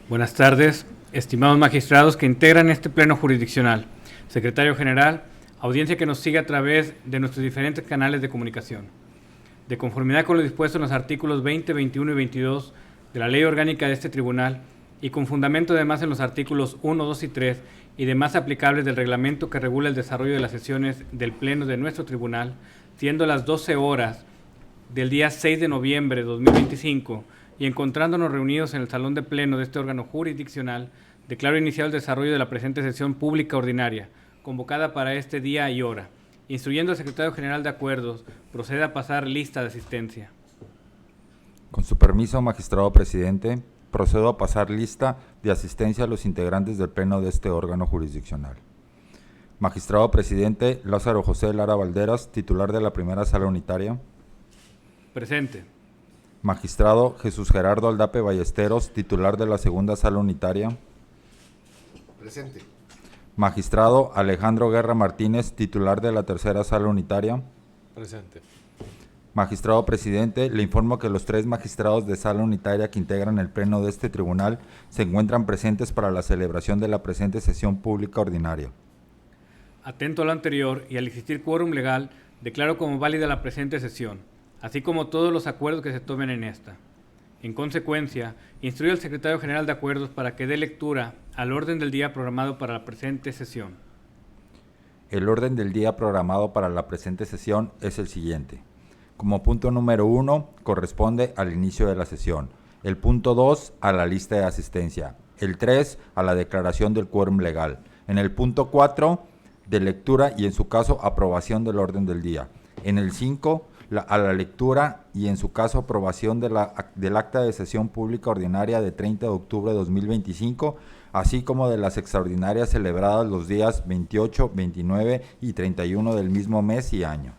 Buenas tardes, estimados magistrados que integran este pleno jurisdiccional, secretario general, audiencia que nos sigue a través de nuestros diferentes canales de comunicación. De conformidad con lo dispuesto en los artículos 20, 21 y 22 de la Ley Orgánica de este Tribunal y con fundamento además en los artículos 1, 2 y 3 y demás aplicables del reglamento que regula el desarrollo de las sesiones del Pleno de nuestro Tribunal, siendo las 12 horas del día 6 de noviembre de 2025 y encontrándonos reunidos en el Salón de Pleno de este órgano jurisdiccional, declaro iniciado el desarrollo de la presente sesión pública ordinaria, convocada para este día y hora. Instruyendo al Secretario General de Acuerdos, proceda a pasar lista de asistencia. Con su permiso, magistrado presidente, procedo a pasar lista de asistencia a los integrantes del Pleno de este órgano jurisdiccional. Magistrado presidente Lázaro José Lara Valderas, titular de la primera sala unitaria. Presente. Magistrado Jesús Gerardo Aldape Ballesteros, titular de la segunda sala unitaria. Presente. Magistrado Alejandro Guerra Martínez, titular de la tercera sala unitaria. Presente. Magistrado presidente, le informo que los 3 magistrados de sala unitaria que integran el pleno de este tribunal se encuentran presentes para la celebración de la presente sesión pública ordinaria. Atento a lo anterior y al existir quórum legal, declaro como válida la presente sesión, así como todos los acuerdos que se tomen en esta. En consecuencia, instruyo al Secretario General de Acuerdos para que dé lectura al orden del día programado para la presente sesión. El orden del día programado para la presente sesión es el siguiente. Como punto número 1, corresponde al inicio de la sesión. El punto 2, a la lista de asistencia. El 3, a la declaración del quórum legal. En el punto 4, de lectura y en su caso aprobación del orden del día. En el 5, a la lectura y en su caso aprobación del acta de sesión pública ordinaria de 30 de octubre de 2025, así como de las extraordinarias celebradas los días 28, 29 y 31 del mismo mes y año.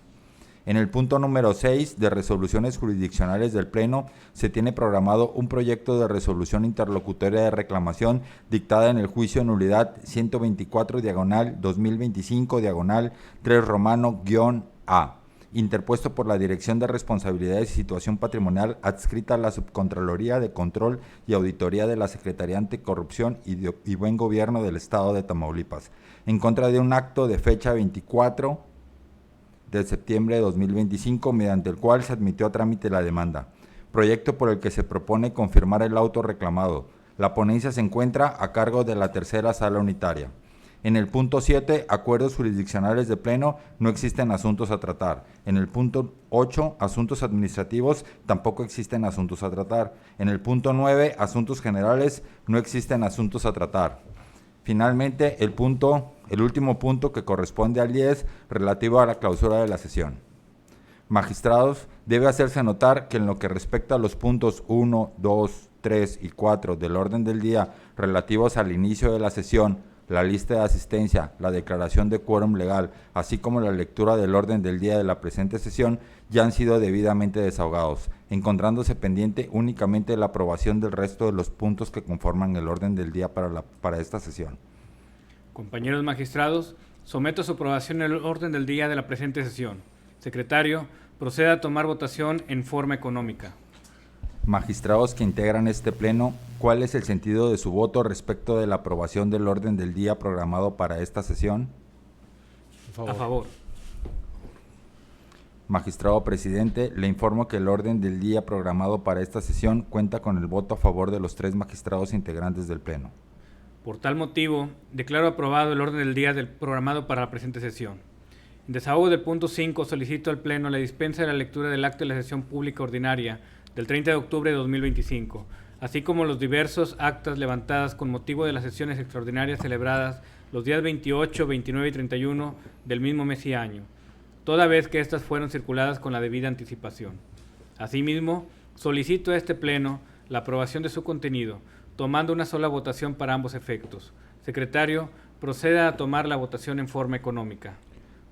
En el punto número 6 de resoluciones jurisdiccionales del Pleno se tiene programado un proyecto de resolución interlocutoria de reclamación dictada en el juicio nulidad 124/2025/3 romano-A, interpuesto por la Dirección de Responsabilidades y Situación Patrimonial adscrita a la Subcontraloría de Control y Auditoría de la Secretaría Anticorrupción y Buen Gobierno del Estado de Tamaulipas, en contra de un acto de fecha 24 de septiembre de 2025, mediante el cual se admitió a trámite la demanda. Proyecto por el que se propone confirmar el auto reclamado. La ponencia se encuentra a cargo de la tercera sala unitaria. En el punto 7, acuerdos jurisdiccionales de pleno, no existen asuntos a tratar. En el punto 8, asuntos administrativos, tampoco existen asuntos a tratar. En el punto 9, asuntos generales, no existen asuntos a tratar. Finalmente, el último punto que corresponde al 10, relativo a la clausura de la sesión. Magistrados, debe hacerse notar que en lo que respecta a los puntos 1, 2, 3 y 4 del orden del día relativos al inicio de la sesión, la lista de asistencia, la declaración de quórum legal, así como la lectura del orden del día de la presente sesión, ya han sido debidamente desahogados, encontrándose pendiente únicamente la aprobación del resto de los puntos que conforman el orden del día para esta sesión. Compañeros magistrados, someto a su aprobación el orden del día de la presente sesión. Secretario, proceda a tomar votación en forma económica. Magistrados que integran este pleno, ¿cuál es el sentido de su voto respecto de la aprobación del orden del día programado para esta sesión? A favor. Magistrado presidente, le informo que el orden del día programado para esta sesión cuenta con el voto a favor de los 3 magistrados integrantes del pleno. Por tal motivo, declaro aprobado el orden del día programado para la presente sesión. En desahogo del punto 5, solicito al Pleno la dispensa de la lectura del acto de la sesión pública ordinaria del 30 de octubre de 2025, así como los diversos actas levantadas con motivo de las sesiones extraordinarias celebradas los días 28, 29 y 31 del mismo mes y año, toda vez que éstas fueron circuladas con la debida anticipación. Asimismo, solicito a este Pleno la aprobación de su contenido, tomando una sola votación para ambos efectos. Secretario, proceda a tomar la votación en forma económica.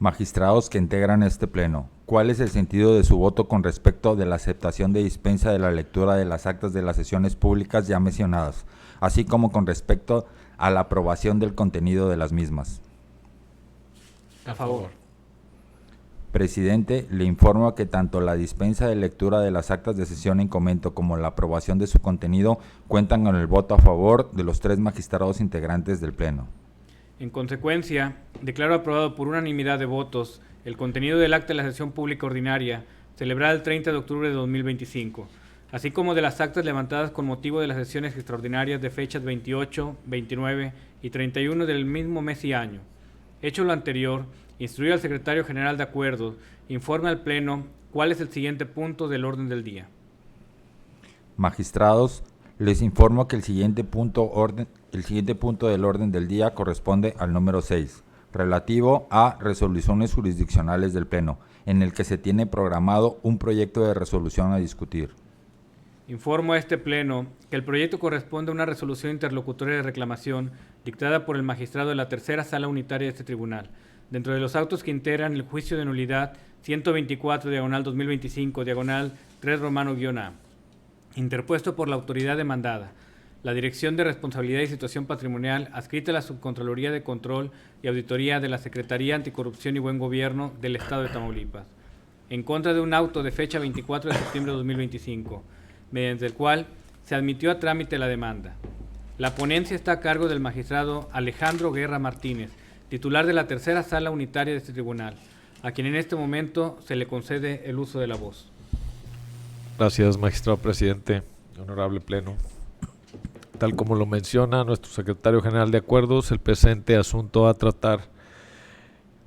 Magistrados que integran este pleno, ¿cuál es el sentido de su voto con respecto de la aceptación de dispensa de la lectura de las actas de las sesiones públicas ya mencionadas, así como con respecto a la aprobación del contenido de las mismas? A favor. Presidente, le informo que tanto la dispensa de lectura de las actas de sesión en comento como la aprobación de su contenido cuentan con el voto a favor de los 3 magistrados integrantes del Pleno. En consecuencia, declaro aprobado por unanimidad de votos el contenido del acta de la sesión pública ordinaria celebrada el 30 de octubre de 2025, así como de las actas levantadas con motivo de las sesiones extraordinarias de fechas 28, 29 y 31 del mismo mes y año. Hecho lo anterior, instruir al Secretario General de Acuerdos, informe al Pleno cuál es el siguiente punto del orden del día. Magistrados, les informo que el siguiente punto del orden del día corresponde al número 6, relativo a resoluciones jurisdiccionales del Pleno, en el que se tiene programado un proyecto de resolución a discutir. Informo a este Pleno que el proyecto corresponde a una resolución interlocutoria de reclamación dictada por el magistrado de la Tercera Sala Unitaria de este Tribunal, dentro de los autos que integran el juicio de nulidad 124/2025/3 interpuesto por la autoridad demandada, la Dirección de Responsabilidad y Situación Patrimonial adscrita a la Subcontraloría de Control y Auditoría de la Secretaría Anticorrupción y Buen Gobierno del Estado de Tamaulipas, en contra de un auto de fecha 24 de septiembre de 2025, mediante el cual se admitió a trámite la demanda. La ponencia está a cargo del magistrado Alejandro Guerra Martínez, titular de la Tercera Sala Unitaria de este Tribunal, a quien en este momento se le concede el uso de la voz. Gracias, magistrado presidente, honorable Pleno. Tal como lo menciona nuestro secretario general de Acuerdos, el presente asunto a tratar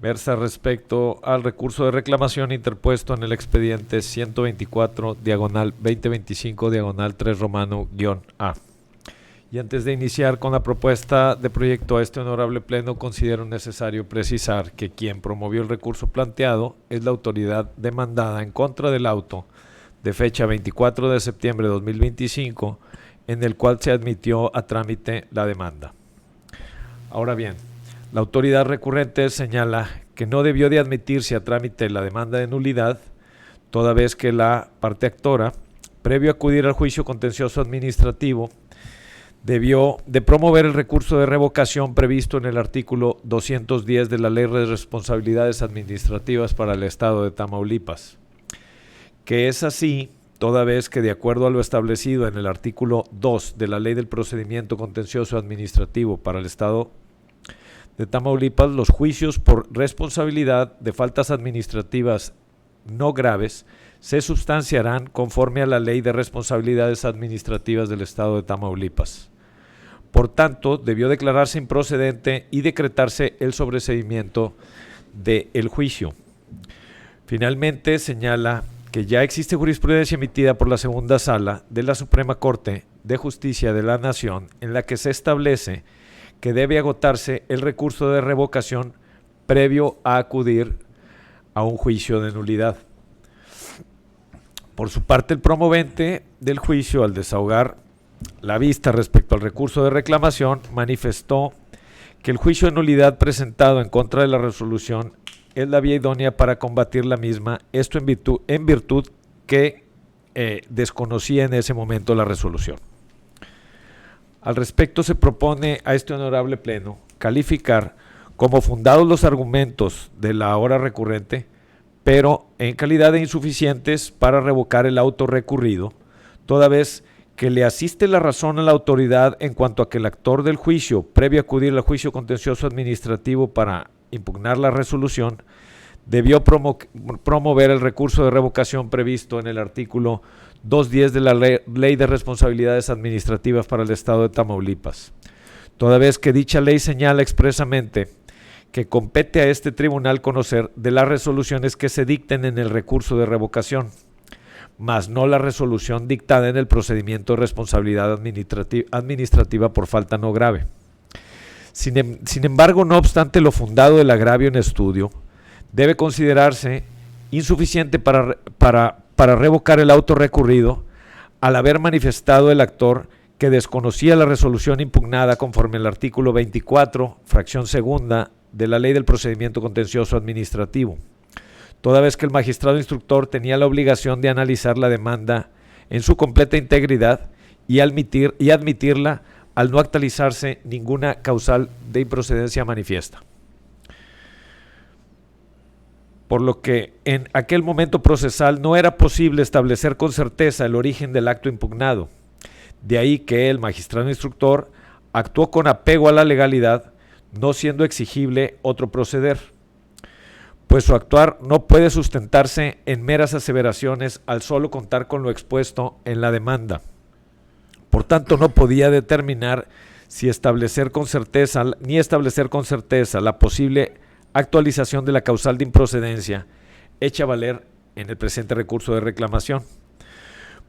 versa respecto al recurso de reclamación interpuesto en el expediente 124/2025/3 Y antes de iniciar con la propuesta de proyecto a este honorable Pleno, considero necesario precisar que quien promovió el recurso planteado es la autoridad demandada en contra del auto de fecha 24 de septiembre de 2025, en el cual se admitió a trámite la demanda. Ahora bien, la autoridad recurrente señala que no debió de admitirse a trámite la demanda de nulidad, toda vez que la parte actora, previo a acudir al juicio contencioso administrativo, debió de promover el recurso de revocación previsto en el artículo 210 de la Ley de Responsabilidades Administrativas para el Estado de Tamaulipas, que es así toda vez que, de acuerdo a lo establecido en el artículo 2 de la Ley del Procedimiento Contencioso Administrativo para el Estado de Tamaulipas, los juicios por responsabilidad de faltas administrativas no graves se sustanciarán conforme a la Ley de Responsabilidades Administrativas del Estado de Tamaulipas. Por tanto, debió declararse improcedente y decretarse el sobreseimiento del juicio. Finalmente, señala que ya existe jurisprudencia emitida por la Segunda Sala de la Suprema Corte de Justicia de la Nación en la que se establece que debe agotarse el recurso de revocación previo a acudir a un juicio de nulidad. Por su parte, el promovente del juicio, al desahogar la vista respecto al recurso de reclamación, manifestó que el juicio de nulidad presentado en contra de la resolución es la vía idónea para combatir la misma, esto en virtud que desconocía en ese momento la resolución. Al respecto, se propone a este honorable Pleno calificar como fundados los argumentos de la ahora recurrente, pero en calidad de insuficientes para revocar el auto recurrido, toda vez que le asiste la razón a la autoridad en cuanto a que el actor del juicio, previo a acudir al juicio contencioso administrativo para impugnar la resolución, debió promover el recurso de revocación previsto en el artículo 210 de la Ley de Responsabilidades Administrativas para el Estado de Tamaulipas, toda vez que dicha ley señala expresamente que compete a este tribunal conocer de las resoluciones que se dicten en el recurso de revocación, mas no la resolución dictada en el procedimiento de responsabilidad administrativa por falta no grave. Sin embargo, no obstante lo fundado del agravio en estudio, debe considerarse insuficiente para revocar el auto recurrido al haber manifestado el actor que desconocía la resolución impugnada conforme al artículo 24, fracción segunda de la Ley del Procedimiento Contencioso Administrativo, toda vez que el magistrado instructor tenía la obligación de analizar la demanda en su completa integridad y admitirla al no actualizarse ninguna causal de improcedencia manifiesta. por lo que en aquel momento procesal no era posible establecer con certeza el origen del acto impugnado. De ahí que el magistrado instructor actuó con apego a la legalidad, no siendo exigible otro proceder, pues su actuar no puede sustentarse en meras aseveraciones al solo contar con lo expuesto en la demanda. Por tanto, no podía determinar ni establecer con certeza la posible actualización de la causal de improcedencia hecha valer en el presente recurso de reclamación,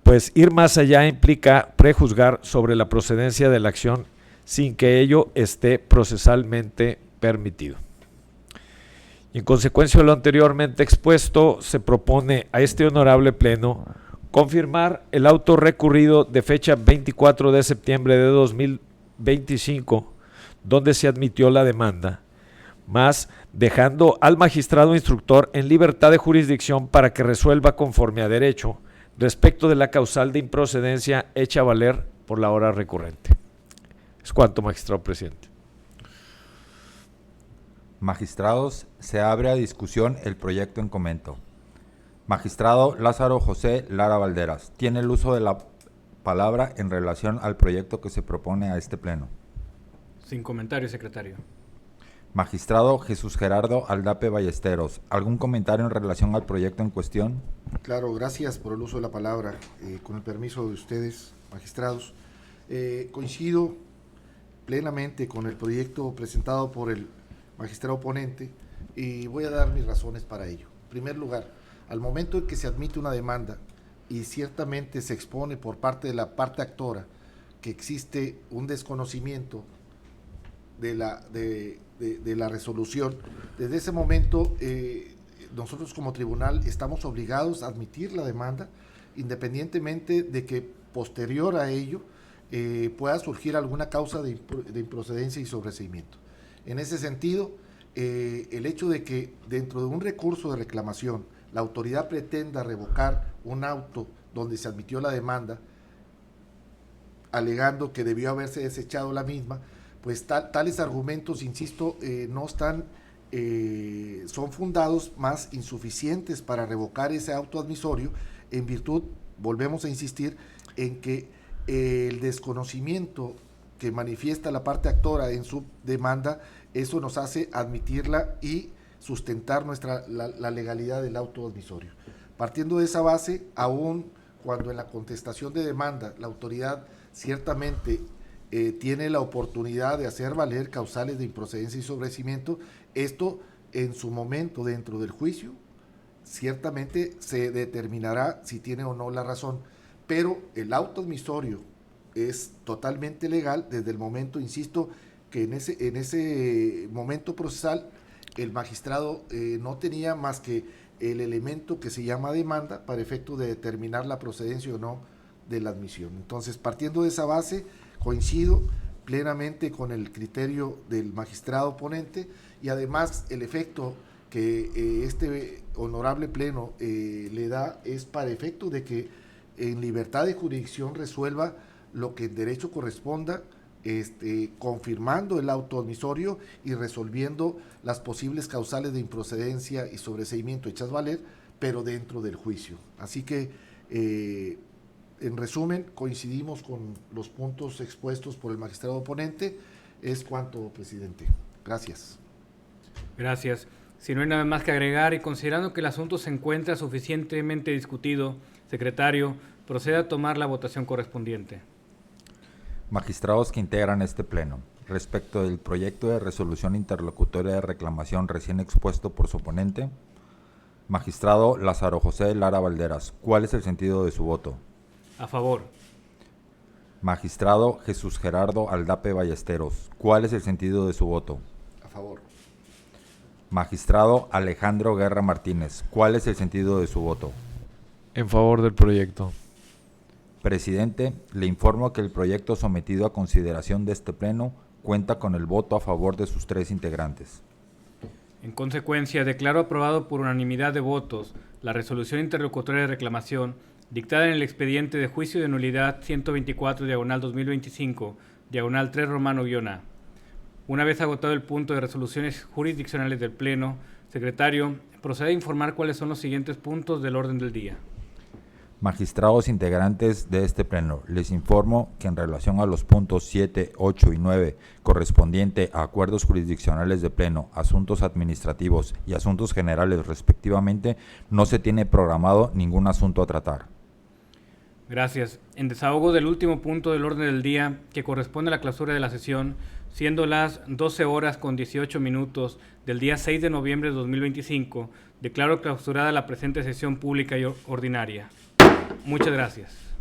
pues ir más allá implica prejuzgar sobre la procedencia de la acción sin que ello esté procesalmente permitido. Y en consecuencia de lo anteriormente expuesto, se propone a este honorable pleno confirmar el auto recurrido de fecha 24 de septiembre de 2025, donde se admitió la demanda, más dejando al magistrado instructor en libertad de jurisdicción para que resuelva conforme a derecho respecto de la causal de improcedencia hecha valer por la hora recurrente. Es cuanto, magistrado presidente. Magistrados, se abre a discusión el proyecto en comento. Magistrado Lázaro José Lara Valderas, tiene el uso de la palabra en relación al proyecto que se propone a este pleno. Sin comentario, secretario. Magistrado Jesús Gerardo Aldape Ballesteros, ¿algún comentario en relación al proyecto en cuestión? Claro, gracias por el uso de la palabra. Con el permiso de ustedes, magistrados, coincido plenamente con el proyecto presentado por el magistrado ponente y voy a dar mis razones para ello. En primer lugar, al momento en que se admite una demanda y ciertamente se expone por parte de la parte actora que existe un desconocimiento de la resolución, desde ese momento nosotros como tribunal estamos obligados a admitir la demanda, independientemente de que posterior a ello pueda surgir alguna causa de improcedencia y sobreseimiento. En ese sentido, el hecho de que dentro de un recurso de reclamación la autoridad pretenda revocar un auto donde se admitió la demanda, alegando que debió haberse desechado la misma, pues tales argumentos, insisto, no están, son fundados, más insuficientes para revocar ese auto admisorio, en virtud, volvemos a insistir, en que el desconocimiento que manifiesta la parte actora en su demanda, eso nos hace admitirla y sustentar la legalidad del auto admisorio. Partiendo de esa base, aún cuando en la contestación de demanda la autoridad ciertamente tiene la oportunidad de hacer valer causales de improcedencia y sobreseimiento, esto en su momento dentro del juicio ciertamente se determinará si tiene o no la razón, pero el auto admisorio es totalmente legal desde el momento, insisto, que en ese momento procesal el magistrado no tenía más que el elemento que se llama demanda para efecto de determinar la procedencia o no de la admisión. Entonces, partiendo de esa base, coincido plenamente con el criterio del magistrado ponente y además el efecto que este honorable pleno le da es para efecto de que en libertad de jurisdicción resuelva lo que en derecho corresponda, confirmando el auto admisorio y resolviendo las posibles causales de improcedencia y sobreseimiento hechas valer, pero dentro del juicio. Así que, en resumen, coincidimos con los puntos expuestos por el magistrado ponente. Es cuanto, presidente. Gracias. Gracias. Si no hay nada más que agregar y considerando que el asunto se encuentra suficientemente discutido, secretario, proceda a tomar la votación correspondiente. Magistrados que integran este pleno, respecto del proyecto de resolución interlocutoria de reclamación recién expuesto por su ponente, magistrado Lázaro José Lara Valderas, ¿cuál es el sentido de su voto? A favor. Magistrado Jesús Gerardo Aldape Ballesteros, ¿cuál es el sentido de su voto? A favor. Magistrado Alejandro Guerra Martínez, ¿cuál es el sentido de su voto? En favor del proyecto. Presidente, le informo que el proyecto sometido a consideración de este pleno cuenta con el voto a favor de sus 3 integrantes. En consecuencia, declaro aprobado por unanimidad de votos la resolución interlocutoria de reclamación dictada en el expediente de juicio de nulidad 124/2025, diagonal 3 romano-A. Una vez agotado el punto de resoluciones jurisdiccionales del Pleno, Secretario, procede a informar cuáles son los siguientes puntos del orden del día. Magistrados integrantes de este pleno, les informo que en relación a los puntos 7, 8 y 9, correspondiente a acuerdos jurisdiccionales de pleno, asuntos administrativos y asuntos generales respectivamente, no se tiene programado ningún asunto a tratar. Gracias. En desahogo del último punto del orden del día, que corresponde a la clausura de la sesión, siendo las 12 horas con 18 minutos del día 6 de noviembre de 2025, declaro clausurada la presente sesión pública y ordinaria. Muchas gracias.